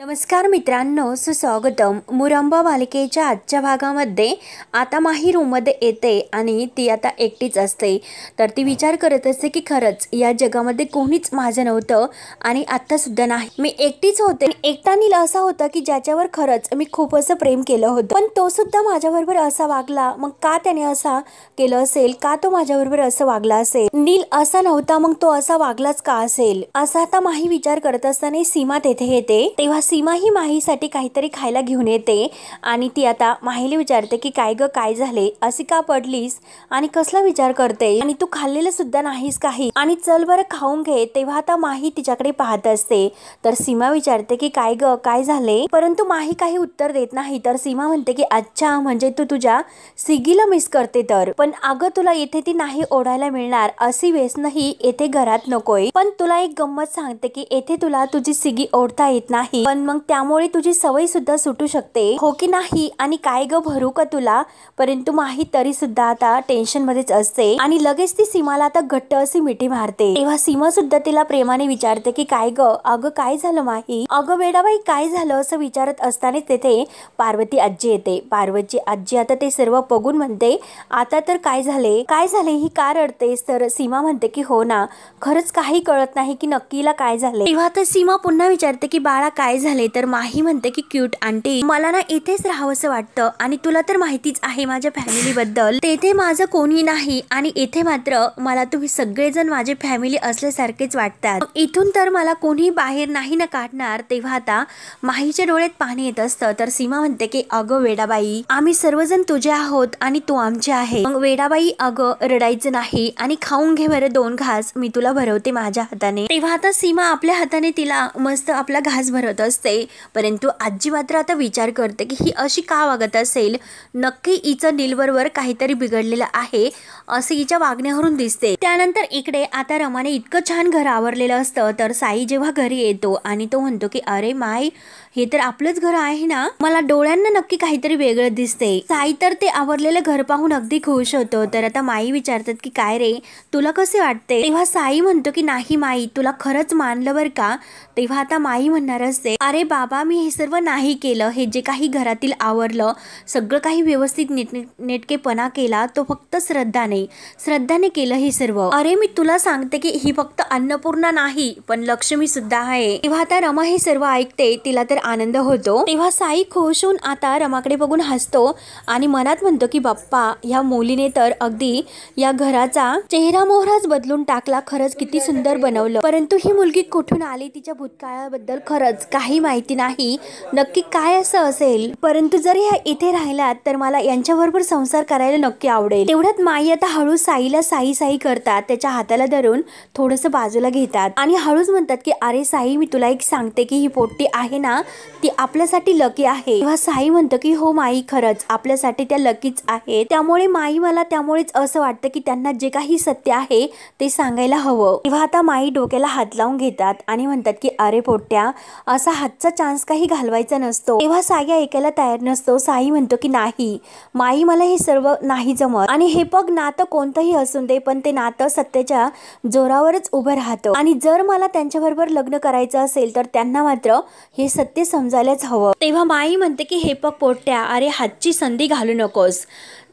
नमस्कार मित्रांनो, सुस्वागतम. मुरंबा मालिकेच्या आजच्या भागामध्ये आता माही रूममध्ये येते आणि ती आता एकटीच असते. तर ती विचार करत असते की खरंच या जगामध्ये कोणीच माझं नव्हतं आणि आत्तासुद्धा नाही, मी एकटीच होते. एकटा नील असा होता की ज्याच्यावर खरंच मी खूप असं प्रेम केलं होतं, पण तो सुद्धा माझ्याबरोबर असा वागला. मग का त्याने असा केलं असेल? का तो माझ्याबरोबर असं वागला असेल? नील असा नव्हता, मग तो असा वागलाच का असेल? असा आता माही विचार करत असताना सीमा तेथे येते. तेव्हा सीमा ही माहीसाठी काहीतरी खायला घेऊन येते आणि ती आता माहीला विचारते की काय ग, काय झाले, अशी का पडलीस आणि कसला विचार करते आणि तू खाल्लेलं सुद्धा नाहीस काही, आणि चल बरं खाऊन घे. तेव्हा आता माही तिच्याकडे पाहत असते. तर सीमा विचारते की काय ग, काय झाले, परंतु माही काही उत्तर देत नाही. तर सीमा म्हणते की अच्छा, म्हणजे तू तुझ्या सिगीला मिस करते तर. पण अगं तुला इथे ती नाही ओढायला मिळणार, अशी व्यसनही येथे घरात नकोय. पण तुला एक गंमत सांगते की येथे तुला तुझी सिगी ओढता येत नाही, पण मग त्यामुळे तुझी सवय सुद्धा सुटू शकते, हो की नाही? आणि काय ग, भरू का तुला? परंतु माही तरी सुद्धा आता टेन्शन मध्येच असते आणि लगेच ती सीमाला आता घट्ट अशी मिठी मारते. तेव्हा सीमा सुद्धा तिला प्रेमाने विचारते की काय ग, अगं काय झालं माही, अगं वेडाबाई काय झालं, असं विचारत असतानाच तेथे पार्वती आजी येते. पार्वती आजी आता ते सर्व बघून म्हणते आता तर काय झाले, काय झाले, ही का रडतेस? तर सीमा म्हणते की हो ना, खरंच काही कळत नाही की नक्कीला काय झाले. तेव्हा तर सीमा पुन्हा विचारते की बाळा काय झाले? तर माही म्हणते की क्यूट आंटी, मला ना इथेच राहावंसं वाटतं आणि तुला तर माहितीच आहे माझ्या फॅमिली बद्दल, तेथे माझं कोणी नाही आणि इथे मात्र मला तुम्ही सगळेजण माझे फॅमिली असल्यासारखेच वाटतात. इथून तर मला कोणी बाहेर नाही ना काढणार. तेव्हा आता माहीच्या डोळ्यात पाणी येत असतं. तर सीमा म्हणते की अगं वेडाबाई, आम्ही सर्वजण तुझे आहोत आणि तू आमचे आहे. मग वेडाबाई अगं रडायचं नाही आणि खाऊन घे बरं 2 घास, मी तुला भरवते माझ्या हाताने. तेव्हा आता सीमा आपल्या हाताने तिला मस्त आपला घास भरत असते. परंतु आजी मात्र आता विचार करते की ही अशी का वागत असेल, नक्की हिचं नीलबरोबर काहीतरी बिघडलेलं आहे असे हिच्या वागण्यावरून दिसते. त्यानंतर इकडे आता रमाने इतकं छान घर आवरलेलं असतं. तर साई जेव्हा घरी येतो आणि तो म्हणतो की अरे माय, हे तर आपलंच घर आहे ना, मला डोळ्यांना नक्की काहीतरी वेगळं दिसते. साई तर ते आवरलेलं घर पाहून अगदी खुश होतो. तर आता माई विचारतात की काय रे, तुला कसे वाटते? तेव्हा साई म्हणतो की नाही माई, तुला खरंच मानलं बर का. तेव्हा आता माई म्हणणार असते अरे बाबा, मी हे सर्व नाही केलं, हे जे काही घरातील आवरलं सगळं काही व्यवस्थित नेटकेपणा केला तो फक्त श्रद्धाने केलं हे सर्व. अरे मी तुला सांगते की ही फक्त अन्नपूर्णा नाही पण लक्ष्मी सुद्धा आहे. तेव्हा आता रमा हे सर्व ऐकते, तिला तर आनंद होतो. तेव्हा साई खुश होऊन आता रमाकडे बघून हसतो आणि मनात म्हणतो की बाप्पा, ह्या मुलीने तर अगदी या घराचा चेहरा मोहराच बदलून टाकला, खरंच किती सुंदर बनवलं. परंतु ही मुलगी कुठून आली, तिच्या भूतकाळाबद्दल खरंच काही माहिती नाही, नक्की काय असं असेल. परंतु जर ह्या इथे राहिल्यात तर मला यांच्याबरोबर संसार करायला नक्की आवडेल. तेवढ्यात माई आता हळू साईला साई साई करतात, त्याच्या हाताला धरून थोडस बाजूला घेतात आणि हळूच म्हणतात की अरे साई, मी तुला एक सांगते की ही पोट्टी आहे ना, ती आपल्यासाठी लकी आहे. तेव्हा साई म्हणतो की हो माई, खरंच आपल्यासाठी त्या लकीच आहे. त्यामुळे माई, मला त्यामुळेच असं वाटतं की त्यांना जे काही सत्य आहे ते सांगायला हवं. तेव्हा आता माई डोक्याला हात लावून घेतात आणि म्हणतात की अरे पोट्ट्या, असा हातचा चान्स काही घालवायचा नसतो. तेव्हा साई ऐकायला तयार नसतो. साई म्हणतो की नाही माई, मला हे सर्व नाही जमत आणि हे बघ, नातं कोणतंही असून दे पण ते नातं सत्याच्या जोरावरच उभं राहतं आणि जर मला त्यांच्याबरोबर लग्न करायचं असेल तर त्यांना मात्र हे सत्य समजायलाच हवं. तेव्हा माई म्हणते की हे बघ पोट्ट्या, अरे हातची संधी घालू नकोस.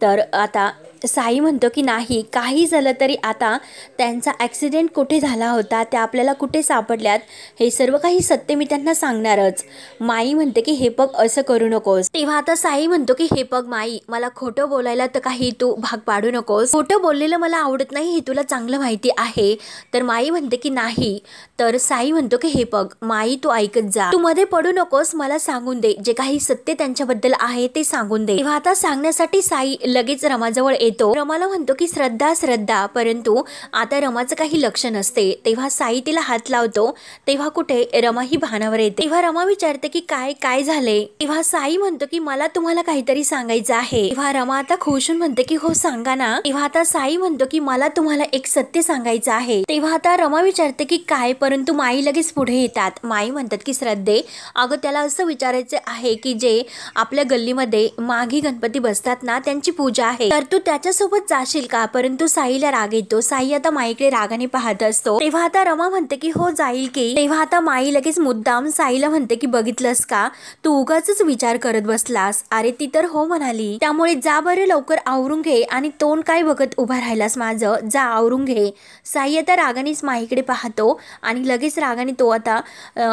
तर आता साई म्हणतो की नाही, काही झालं तरी आता त्यांचा ॲक्सिडेंट कुठे झाला होता, त्या आपल्याला कुठे सापडल्यात, हे सर्व काही सत्य मी त्यांना सांगणारच. माई म्हणते की हे बघ, असं करू नकोस. तेव्हा आता साई म्हणतो की हे बघ माई, मला खोटं बोलायला तर काही तू भाग पाडू नकोस, खोटं बोललेलं मला आवडत नाही, हे तुला चांगलं माहिती आहे. तर माई म्हणते की नाही. तर साई म्हणतो की हे बघ माई, तू ऐकत जा, तू मध्ये पडू नकोस, मला सांगून दे, जे काही सत्य त्यांच्याबद्दल आहे ते सांगून दे. तेव्हा आता सांगण्यासाठी साई लगेच रमाजवळ येतो. रमाला म्हणतो की श्रद्धा श्रद्धा, परंतु आता रमाचं काही लक्ष नसते. तेव्हा साई तिला हात लावतो. तेव्हा कुठे रमा ही भानावर येते. तेव्हा रमा विचारते की काय काय झाले. तेव्हा साई म्हणतो की मला तुम्हाला काहीतरी सांगायचं आहे. तेव्हा रमा आता खुश होऊन म्हणते की हो सांगा ना. तेव्हा आता साई म्हणतो की मला तुम्हाला एक सत्य सांगायचं आहे. तेव्हा आता रमा विचारते की काय, परंतु माई लगेच पुढे येतात. माई म्हणतात की श्रद्धे, अगं त्याला असं विचारायचं आहे की जे आपल्या गल्लीमध्ये माघी गणपती बसतात ना, त्यांची पूजा आहे, तर तू त्या त्याच्यासोबत जाशील का? परंतु साईला राग येतो. साई आता माईकडे रागाने पाहत असतो. तेव्हा आता रमा म्हणते की हो जाईल की. तेव्हा आता माई लगेच मुद्दाम साईला म्हणते की बघितलंस का, तू उगाचच विचार करत बसलास. अरे ती तर हो म्हणाली, त्यामुळे जा बरं लवकर आवरून घे आणि तोंड काय बघत उभा राहिलास माझं, जा आवरून घे. साई आता रागानेच माईकडे पाहतो आणि लगेच रागाने तो आता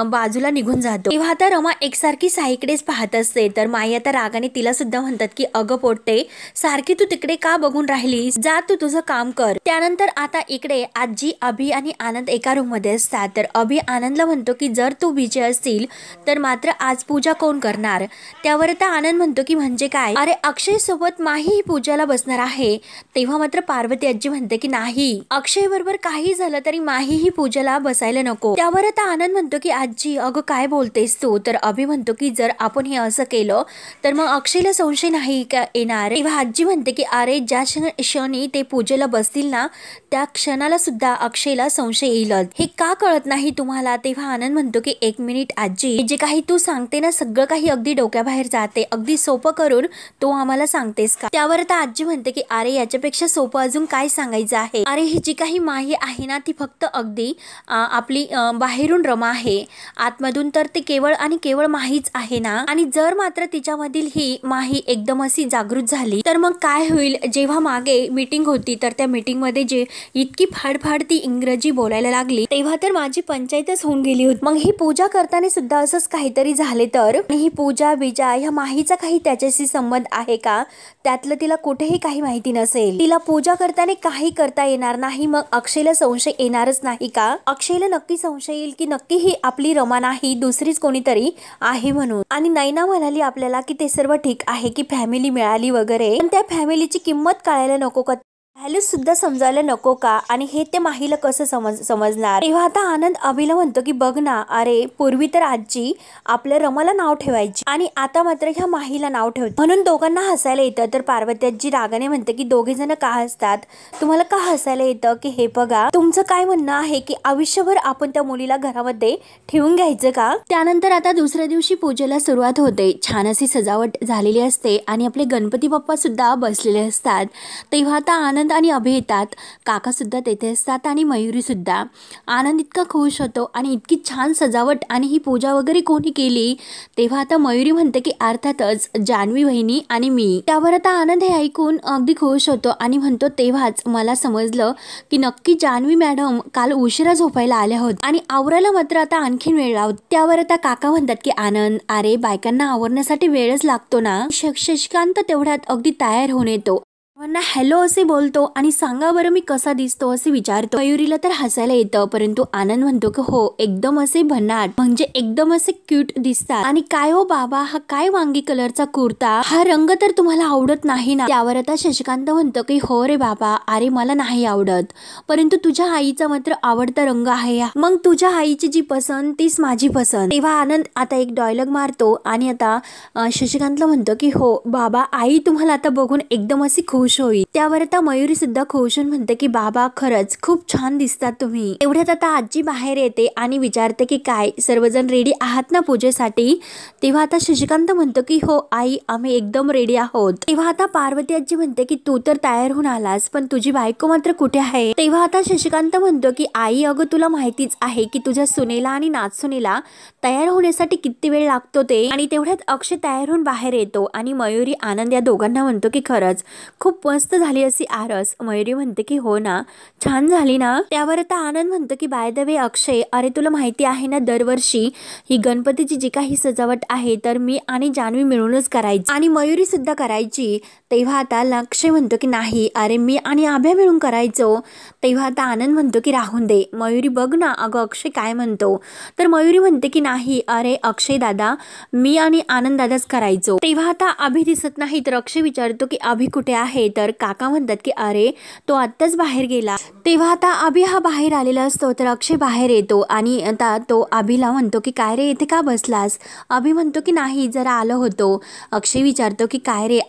बाजूला निघून जातो. तेव्हा आता रमा एकसारखी साईकडेच पाहत असते. तर माई आता रागाने तिला सुद्धा म्हणतात की अगं पोट्टे, सारखी तू तिकडे का बघून राहिलीस, जा तू तुझं काम कर. त्यानंतर आता इकडे आजी, अभि आणि आनंद एका रूम मध्ये असतात. तर अभि आनंदला म्हणतो की जर तू बिजी असतील तर मात्र आज पूजा कोण करणार. त्यावर आता आनंद म्हणतो की म्हणजे काय, अरे अक्षय सोबत माही पूजाला बसणार आहे. तेव्हा मात्र पार्वती आजी म्हणते की नाही, अक्षय बरोबर काही झालं तरी माही ही पूजाला बसायला नको. त्यावर आता आनंद म्हणतो की आजी अगं काय बोलतेस तू. तर अभि म्हणतो की जर आपण हे असं केलं तर मग अक्षयला संशय नाही का येणार. तेव्हा आजी म्हणते की अरे ज्या क्षणी ते पूजेला बसतील ना त्या क्षणाला सुद्धा अक्षयला संशय येईलच, हे का कळत नाही तुम्हाला. तेव्हा आनंद म्हणतो की एक मिनिट आजी, जे काही तू सांगते ना सगळं काही अगदी डोक्याबाहेर जाते, अगदी सोपं करून तो आम्हाला सांगतेस का. त्यावर आता आजी म्हणते की अरे याच्यापेक्षा सोपं अजून काय सांगायचं आहे. अरे ही जी काही माही आहे ना ती फक्त अगदी आपली बाहेरून रमा आहे, आतमधून तर ते केवळ आणि केवळ माहीच आहे ना. आणि जर मात्र तिच्यामधील ही माही एकदम अशी जागृत झाली तर मग काय होईल. जेव्हा मागे मीटिंग होती तर त्या मीटिंग मध्ये जे इतकी फाडफाड ती इंग्रजी बोलायला लागली तेव्हा तर माझी पंचायतच होऊन गेली होती. मग ही पूजा करताना सुद्धा असंच काहीतरी झाले तर ही पूजा बिजा ह्या माहीचा काही त्याच्याशी संबंध आहे का, त्यातलं तिला कुठेही काही माहिती नसेल. तिला पूजा करताना काही करता येणार नाही, मग अक्षयला संशय येणारच नाही का. अक्षयला नक्की संशय येईल की नक्की ही आपली रमा नाही दुसरीच कोणीतरी आहे म्हणून. आणि नैना म्हणाली आपल्याला की ते सर्व ठीक आहे की फॅमिली मिळाली वगैरे, पण त्या फॅमिलीची किंमत कळायला नको का, व्हॅल्यू सुद्धा समजायला नको का. आणि हे ते माहीला कसं समजणार. तेव्हा आता आनंद अभिला म्हणतो की बघ ना, अरे पूर्वी तर आजी आपल्या रमाला नाव ठेवायची आणि आता मात्र ह्या माहीला नाव ठेवते, म्हणून दोघांना हसायला येतं. तर पार्वती आजी रागाने म्हणते की दोघे जण का हसतात, तुम्हाला का हसायला येतं. की हे बघा तुमचं काय म्हणणं आहे की आयुष्यभर आपण त्या मुलीला घरामध्ये ठेवून घ्यायचं का. त्यानंतर आता दुसऱ्या दिवशी पूजेला सुरुवात होते. छान अशी सजावट झालेली असते आणि आपले गणपती बाप्पा सुद्धा बसलेले असतात. तेव्हा आता आनंद आणि अभि येतात, काका सुद्धा तेथे असतात आणि मयुरी सुद्धा. आनंद इतका खुश होतो आणि इतकी छान सजावट आणि ही पूजा वगैरे कोणी केली. तेव्हा आता मयुरी म्हणते की अर्थातच जान्हवी वहिनी आणि मी. त्यावर आता आनंद हे ऐकून अगदी खुश होतो आणि म्हणतो तेव्हाच मला समजलं की नक्की जान्हवी मॅडम काल उशिरा झोपायला आल्या होत्या आणि आवरायला मात्र आता आणखीन वेळ लावत. त्यावर आता काका म्हणतात की आनंद, अरे बायकांना आवरण्यासाठी वेळच लागतो ना. शशिकांत तेवढ्यात अगदी तयार होऊन येतो, हॅलो असे बोलतो आणि सांगा बरं मी कसा दिसतो असे विचारतो. मयुरीला तर हसायला येतं, परंतु आनंद म्हणतो की हो एकदम असे भन्नाट, म्हणजे एकदम असे क्यूट दिसतात. आणि काय हो बाबा, हा काय वांगी कलरचा कुर्ता, हा रंग तर तुम्हाला आवडत नाही ना. त्यावर आता शशिकांत म्हणतो की हो रे बाबा, अरे मला नाही आवडत, परंतु तुझ्या आईचा मात्र आवडता रंग आहे, मग तुझ्या आईची जी पसंत तीच माझी पसंत. तेव्हा आनंद आता एक डायलॉग मारतो आणि आता शशिकांतला म्हणतो की हो बाबा, आई तुम्हाला आता बघून एकदम अशी खुश होईल. त्यावर आता मयुरी सुद्धा खुश होऊन म्हणते की बाबा खरंच खूप छान दिसतात तुम्ही. एवढ्यात आता आजी बाहेर येते आणि विचारते की काय सर्वजण रेडी आहात ना पूजेसाठी. तेव्हा आता शशिकांत म्हणतो की हो आई, आम्ही एकदम रेडी आहोत. तेव्हा आता पार्वती आजी म्हणते की तू तर तयार होऊन आलास, पण तुझी बायको मात्र कुठे आहे. तेव्हा आता शशिकांत म्हणतो की आई अगं तुला माहितीच आहे की तुझ्या सुनेला आणि नाचसुनेला तयार होण्यासाठी किती वेळ लागतो ते. आणि तेवढ्यात अक्षय तयार होऊन बाहेर येतो आणि मयुरी आनंद या दोघांना म्हणतो की खरंच खूप मस्त झाली अशी आरस. मयुरी म्हणते की हो ना, छान झाली ना. त्यावर आता आनंद म्हणतो की बाय द वे अक्षय, अरे तुला माहिती आहे ना दरवर्षी ही गणपतीची जी काही सजावट आहे तर मी आणि जान्हवी मिळूनच करायची आणि मयुरी सुद्धा करायची. तेव्हा आता अक्षय म्हणतो की नाही, अरे मी आणि आभ्या मिळून करायचो. तेव्हा आता आनंद म्हणतो की राहून दे. मयुरी बघ ना अगं अक्षय काय म्हणतो. तर मयुरी म्हणते की नाही, अरे अक्षय दादा, मी आणि आनंद दादाच करायचो. तेव्हा आता अभि दिसत नाही तर अक्षय विचारतो की अभि कुठे आहे. तर काका म्हणतात की अरे तो आत्ताच बाहेर गेला. तेव्हा आता अभि हा बाहेर आलेला असतो. तर अक्षय बाहेर येतो आणि आता तो अभिला म्हणतो की काय रे इथे का बसलास. अभि म्हणतो की नाही जरा आलो होतो. अक्षय विचारतो की काय रे,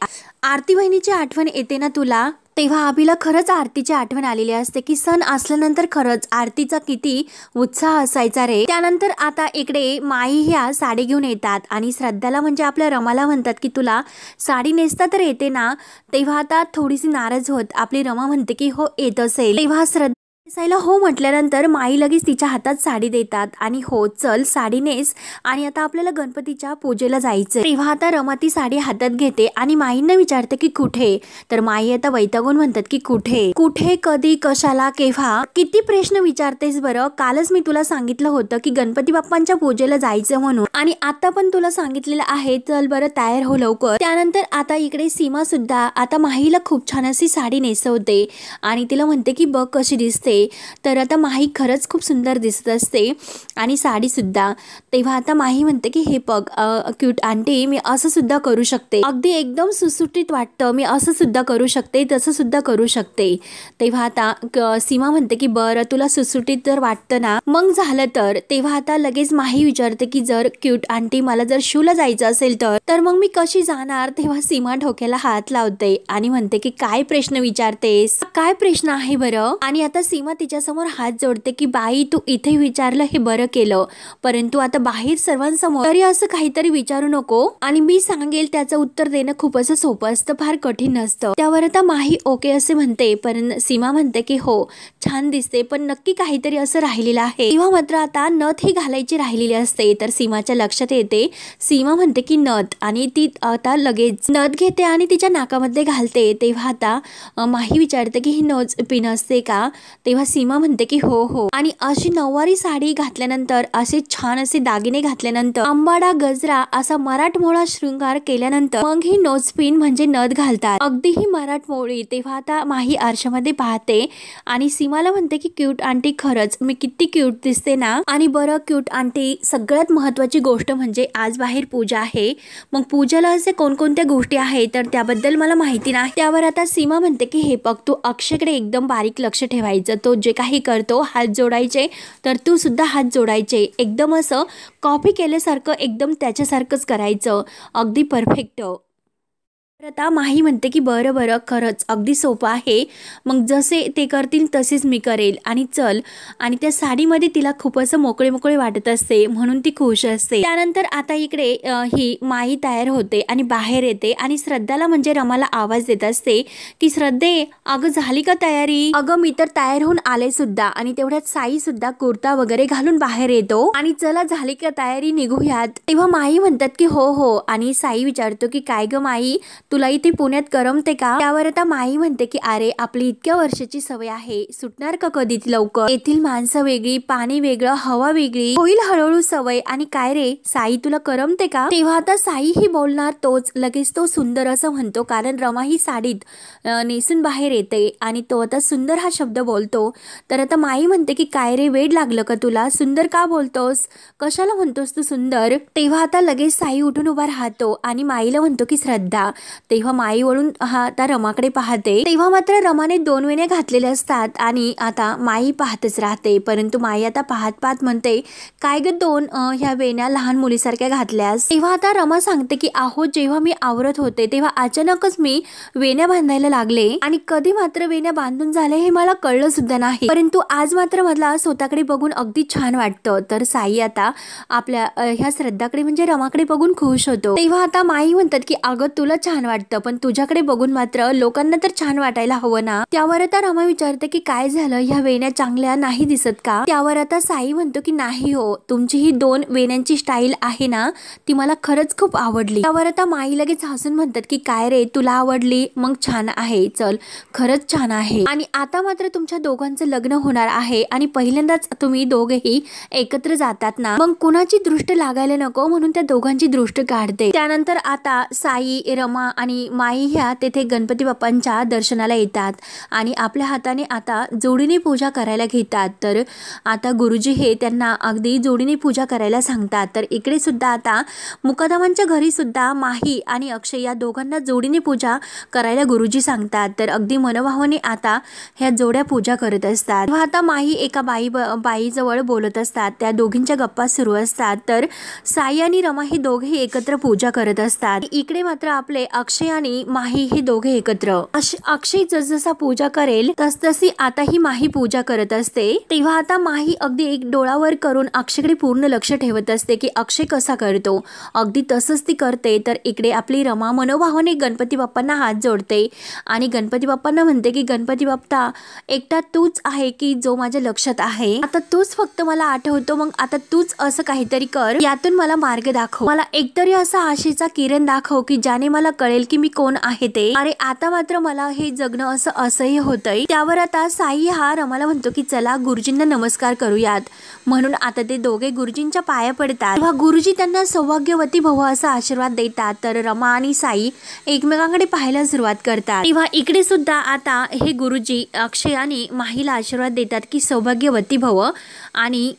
आरती बहिणीची आठवण येते ना तुला. तेव्हा अभिला खरंच आरतीची आठवण आलेली असते की सण असल्यानंतर खरंच आरतीचा किती उत्साह असायचा रे। त्यानंतर आता इकडे माई ह्या साडी घेऊन येतात आणि श्रद्धाला म्हणजे आपल्या रमाला म्हणतात की तुला साडी नेसता तर येते ना। तेव्हा आता थोडीशी नाराज होत आपली रमा म्हणते की हो येत असेल। तेव्हा श्रद्धा नेसायला हो म्हटल्यानंतर माई लगेच तिच्या हातात साडी देतात आणि हो चल साडी नेस आणि आता आपल्याला गणपतीच्या पूजेला जायचं। तेव्हा आता रमा ती साडी हातात घेते आणि माईंना विचारते की कुठे, तर माई आता वैतागून म्हणतात की कुठे कुठे कधी कशाला केव्हा किती प्रश्न विचारतेस बरं। कालच मी तुला सांगितलं होतं की गणपती बाप्पांच्या पूजेला जायचं म्हणून आणि आता पण तुला सांगितलेलं आहे, चल बरं तयार हो लवकर। त्यानंतर आता इकडे सीमा सुद्धा आता माहीला खूप छान अशी साडी नेसवते आणि तिला म्हणते की बघ कशी दिसते। तर आता माही खरंच खूप सुंदर दिसत असते आणि साडी सुद्धा। तेव्हा आता माही म्हणते की हे बघ क्यूट आंटी मी असं सुद्धा करू शकते, अगदी एकदम सुटसुटीत वाटतं, मी असं सुद्धा करू शकते तसं सुद्धा करू शकते। तेव्हा आता सीमा म्हणते की बरं तुला सुटसुटीत जर वाटतं ना मग झालं तर। तेव्हा आता लगेच माही विचारते की जर क्यूट आंटी मला जर शूला जायचं असेल तर मग मी कशी जाणार। तेव्हा सीमा डोक्याला हात लावते आणि म्हणते की काय प्रश्न विचारतेस, काय प्रश्न आहे बरं। आणि आता सीमा तिच्या समोर हात जोडते की बाई तू इथे विचारलं हे बरं केलं, परंतु आता बाहेर सर्वांसमोर तरी असं काहीतरी विचारू नको आणि मी सांगेल त्याचं उत्तर देणं खूप असं सोपं असतं, फार कठीण नसतं। त्यावर आता माही ओके असे म्हणते, पण सीमा म्हणते की हो छान दिसते पण नक्की काहीतरी असं राहिलेलं आहे। तेव्हा मात्र आता नथ ही घालायची राहिलेली असते, तर सीमाच्या लक्षात येते, सीमा म्हणते की नथ आणि ती आता लगेच नथ घेते आणि तिच्या नाकामध्ये घालते। तेव्हा आता माही विचारते की ही नथ पिन असते का। तेव्हा सीमा म्हणते की हो हो आणि अशी नऊवारी साडी घातल्यानंतर असे छान असे दागिने घातल्यानंतर अंबाडा गजरा असा मराठमोळा शृंगार केल्यानंतर मग ही नोजपिन म्हणजे नथ घालतात, अगदी ही मराठमोळी। तेव्हा आता माही आरशामध्ये पाहते आणि सीमाला म्हणते की क्यूट आंटी खरंच मी किती क्यूट दिसते ना। आणि बरं क्यूट आंटी सगळ्यात महत्वाची गोष्ट म्हणजे आज बाहेर पूजा आहे, मग पूजेला असे कोणकोणत्या गोष्टी आहेत तर त्याबद्दल मला माहिती नाही। त्यावर आता सीमा म्हणते की हे बघ तू अक्षयकडे एकदम बारीक लक्ष ठेवायचं, तो जे काही करतो हात जोडायचे तर तू सुद्धा हात जोडायचे, एकदम असं कॉपी केल्यासारखं एकदम त्याच्यासारखंच करायचं, अगदी परफेक्ट। आता माही म्हणते की बरं बरं खरंच अगदी सोपं आहे, मग जसे ते करतील तसेच मी करेल आणि चल। आणि त्या साडीमध्ये तिला खूप असं मोकळे मोकळे वाटत असते म्हणून ती खुश असते। त्यानंतर आता इकडे ही माई तयार होते आणि बाहेर येते आणि श्रद्धाला म्हणजे रमाला आवाज देत असते की श्रद्धे अगं झाली का तयारी, अगं मी तर तयार होऊन आले सुद्धा। आणि तेवढ्यात साई सुद्धा कुर्ता वगैरे घालून बाहेर येतो आणि चला झाली का तयारी निघूयात। तेव्हा माई म्हणतात की हो हो आणि साई विचारतो की काय ग माई तुला इथे पुण्यात करमते का। त्यावर आता माई म्हणते की अरे आपली इतक्या वर्षाची सवय आहे, सुटणार का कधी लवकर, येथील माणसं वेगळी, पाणी वेगळं, हवा वेगळी, होईल हळूहळू सवय। आणि काय रे साई तुला करमते का। तेव्हा आता साई ही बोलणार तोच लगेच तो सुंदर असं म्हणतो, कारण रमा ही साडीत नेसून बाहेर येते आणि तो आता सुंदर हा शब्द बोलतो। तर आता माई म्हणते की काय रे वेड लागलं का तुला, सुंदर का बोलतोस, कशाला म्हणतोस तू सुंदर। तेव्हा आता लगेच साई उठून उभा राहतो आणि माईला म्हणतो की श्रद्धा। तेव्हा माई वळून आता रमाकडे पाहते, तेव्हा मात्र रमाने 2 वेण्या घातलेल्या असतात आणि आता माई पाहतच राहते, परंतु माई आता पाहत पाहत म्हणते काय ग 2 ह्या वेण्या लहान मुलीसारख्या घातल्यास। तेव्हा आता रमा सांगते की अहो जेव्हा मी आवरत होते तेव्हा अचानकच मी वेण्या बांधायला लागले आणि कधी मात्र वेण्या बांधून झाले हे मला कळलं सुद्धा नाही, परंतु आज मात्र मला स्वतःकडे बघून अगदी छान वाटतं। तर साई आता आपल्या ह्या श्रद्धाकडे म्हणजे रमाकडे बघून खुश होतो। तेव्हा आता माई म्हणतात की अगं तुला छान वाटतं पण तुझ्याकडे बघून मात्र लोकांना तर छान वाटायला हवं ना। त्यावर आता रमा विचारते की काय झालं ह्या वेण्या चांगल्या नाही दिसत का। त्यावर आता साई म्हणतो की नाही हो तुमची ही 2 वेण्यांची स्टाईल आहे ना ती मला खरंच खूप आवडली। त्यावर आता माई लगेच हसून म्हणतात की काय रे तुला आवडली, मग छान आहे, चल खरंच छान आहे। आणि आता मात्र तुमच्या दोघांचं लग्न होणार आहे आणि पहिल्यांदाच तुम्ही दोघेही एकत्र जातात ना, मग कुणाची दृष्ट लागायला नको म्हणून त्या दोघांची दृष्ट काढते। त्यानंतर आता साई, रमा आणि माई ह्या तेथे गणपती बाप्पांच्या दर्शनाला येतात आणि आपल्या हाताने आता जोडीने पूजा करायला घेतात। तर आता गुरुजी हे त्यांना अगदी जोडीने पूजा करायला सांगतात। तर इकडे सुद्धा आता मुकादमांच्या घरी सुद्धा माही आणि अक्षय या दोघांना जोडीने पूजा करायला गुरुजी सांगतात। तर अगदी मनोभावाने आता ह्या जोड्या पूजा करत असतात। तेव्हा आता माही एका बाईजवळ बोलत असतात, त्या दोघींच्या गप्पा सुरू असतात। तर साई आणि रमा हे दोघेही एकत्र पूजा करत असतात। इकडे मात्र आपले अक्षय आणि माही हे दोघे एकत्र. अक्षय जसजसा पूजा करेल तसतशी आता ही माही पूजा करत असते. तेव्हा आता माही अगदी एक डोळावर करून अक्षयकडे पूर्ण लक्ष ठेवत असते की अक्षय कसा करतो. अगदी तसंच ती करते. तर इकडे आपली रमा मनोभावाने गणपती बाप्पांना हात जोडते आणि गणपती बाप्पांना म्हणते की गणपती बाप्पा, एकटा तूच आहे की जो माझ्या लक्षात आहे. आता तूच फक्त मला आठवतो. मग आता तूच असं काहीतरी कर, यातून मला मार्ग दाखव. मला एकतरी असा आशेचा किरण दाखव की ज्याने मला कळेल की मी कोण आहे ते. अरे आता मात्र मला हे जगणं असं असह्य होतंय. त्यावर आता साई हा रमाला म्हणतो की चला गुरुजींना नमस्कार करूयात. म्हणून आता ते दोघे गुरुजींच्या पाया पडतात. तेव्हा गुरुजी त्यांना सौभाग्यवती भव असा आशीर्वाद देतात. तर रमा आणि साई एकमेकांकडे पाहायला सुरुवात करतात. तेव्हा इकडे सुद्धा आता हे गुरुजी अक्षय आणि माहीला आशीर्वाद देतात की सौभाग्यवती भव आणि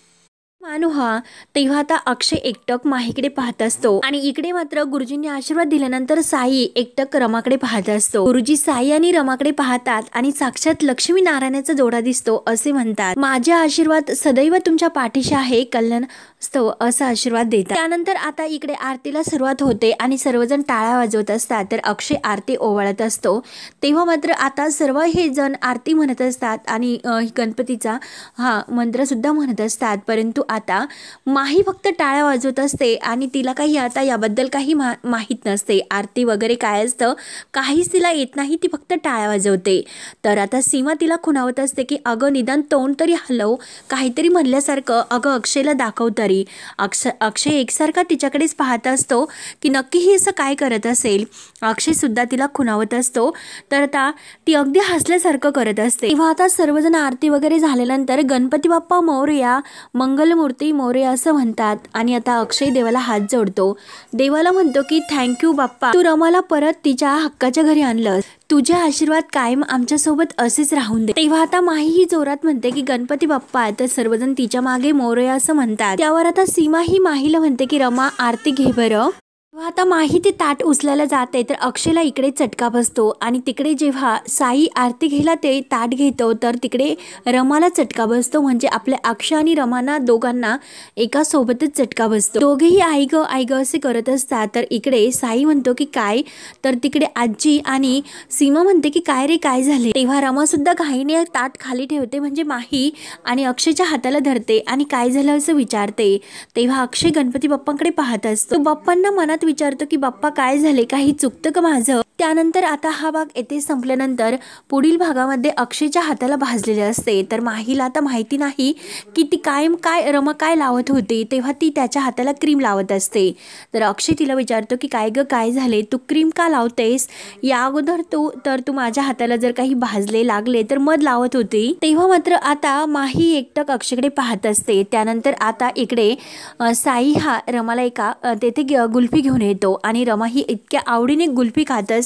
मानुहा. तेव्हा आता अक्षय एकटक माहीकडे पाहत असतो आणि इकडे मात्र गुरुजींनी आशीर्वाद दिल्यानंतर साई एकटक रमाकडे पाहत असतो. गुरुजी साई आणि रमाकडे पाहतात आणि साक्षात लक्ष्मी नारायणाचा जोडा दिसतो असे म्हणतात, माझे आशीर्वाद सदैव तुमच्या पाठीशी आहे, कल्याण असतो असा आशीर्वाद देतात. त्यानंतर आता इकडे आरतीला सुरुवात होते आणि सर्वजण टाळ्या वाजवत असतात. तर अक्षय आरती ओवाळत असतो. तेव्हा मात्र आता सर्व हे जण आरती म्हणत असतात आणि गणपतीचा हा मंत्र सुद्धा म्हणत असतात. परंतु आता माही फक्त टाळ्या वाजवत असते आणि तिला काही आता याबद्दल काही माहीत नसते. आरती वगैरे काय असतं काहीच तिला येत नाही. ती फक्त टाळ्या वाजवते. तर आता सीमा तिला खुणावत असते की अगं निदान तोंड तरी हलव, काहीतरी म्हणल्यासारखं अगं अक्षयला दाखव तरी. अक्षय एकसारखा तिच्याकडेच पाहत असतो की नक्की ही असं काय करत असेल. अक्षय सुद्धा तिला खुणावत असतो. तर आता ती अगदी हसल्यासारखं करत असते. तेव्हा आता सर्वजण आरती वगैरे झाल्यानंतर गणपती बाप्पा मोरया, मंगलमूर्ती मोरया असं म्हणतात आणि आता अक्षय देवाला हात जोडतो. देवाला म्हणतो की थँक्यू बाप्पा, तू रमाला परत तिच्या हक्काच्या घरी आणलं. तुझे आशीर्वाद कायम आमच्या सोबत असेच राहून दे. तेव्हा आता माही ही जोरात म्हणते की गणपती बाप्पा. तर सर्वजण तिच्या मागे मोरया असं म्हणतात. त्यावर आता सीमा ही माहीला म्हणते की रमा आरती घे बरं. आता माही ते ताट उचलायला जाते तर अक्षयला इकडे चटका बसतो आणि तिकडे जेव्हा साई आरती घ्यायला ते ताट घेतो तर तिकडे रमाला चटका बसतो. म्हणजे आपल्या अक्षय आणि रमाना दोघांना एका सोबतच चटका बसतो. दोघेही आई ग असे करत असतात. तर इकडे साई म्हणतो की काय, तर तिकडे आजी आणि सीमा म्हणते की काय रे काय झाले. तेव्हा रमा सुद्धा घाईने ताट खाली ठेवते. म्हणजे माही आणि अक्षयच्या हाताला धरते आणि काय झालं असं विचारते. तेव्हा अक्षय गणपती बाप्पांकडे पाहत असतो. बाप्पांना मनात विचारतो की बाप्पा काय झाले, काही चुकतं का माझं. त्यानंतर आता हा भाग येथे संपल्यानंतर पुढील भागामध्ये अक्षयच्या हाताला भाजलेले असते. तर माहीला आता माहिती नाही की ती काय रमा काय लावत होती. तेव्हा ती त्याच्या हाताला क्रीम लावत असते. तर अक्षय तिला विचारतो की काय ग काय झाले, तू क्रीम का लावतेस. या अगोदर तू माझ्या हाताला जर काही भाजले लागले तर मध लावत होती. तेव्हा मात्र आता माही एकटक अक्षयकडे पाहत असते. त्यानंतर आता इकडे साई हा रमाला एका तेथे गुल्फी घेऊन येतो आणि रमा ही इतक्या आवडीने गुल्फी खात असते.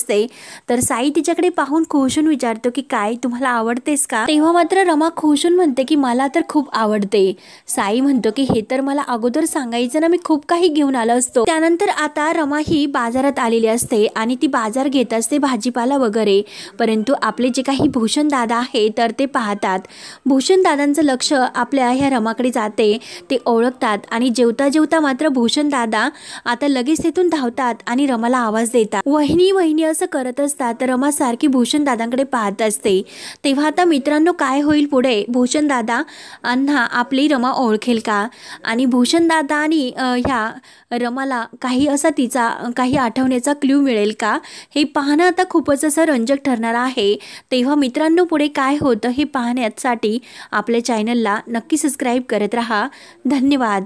तर साई तिच्याकडे पाहून खुशून विचारतो की काय तुम्हाला आवडतेस का. तेव्हा मात्र रमा खुशून म्हणते की मला तर खूप आवडते. साई म्हणतो की हे तर मला अगोदर सांगायचं ना, मी खूप काही घेऊन आलो असतो. त्यानंतर आता रमा ही बाजारात आलेली असते आणि ती बाजार घेत असते भाजीपाला वगैरे. परंतु आपले जे काही भूषण दादा आहे तर ते पाहतात. भूषण दादांचं लक्ष आपल्या ह्या रमाकडे जाते. ते ओळखतात आणि जेवता जेवता मात्र भूषण दादा आता लगेच तिथून धावतात आणि रमाला आवाज देतात. वहिनी वहिनी असं करत असतात. तर रमा सारखी भूषण दादांकडे पाहत असते. तेव्हा आता मित्रांनो काय होईल पुढे, भूषण दादा अन्हा आपली रमा ओळखेल का आणि भूषण दादा आणि ह्या रमाला काही असा तिचा काही आठवण्याचा क्ल्यू मिळेल का, हे पाहणं आता खूपच असं रंजक ठरणार आहे. तेव्हा मित्रांनो पुढे काय होतं हे पाहण्यासाठी आपल्या चॅनलला नक्की सबस्क्राईब करत राहा. धन्यवाद.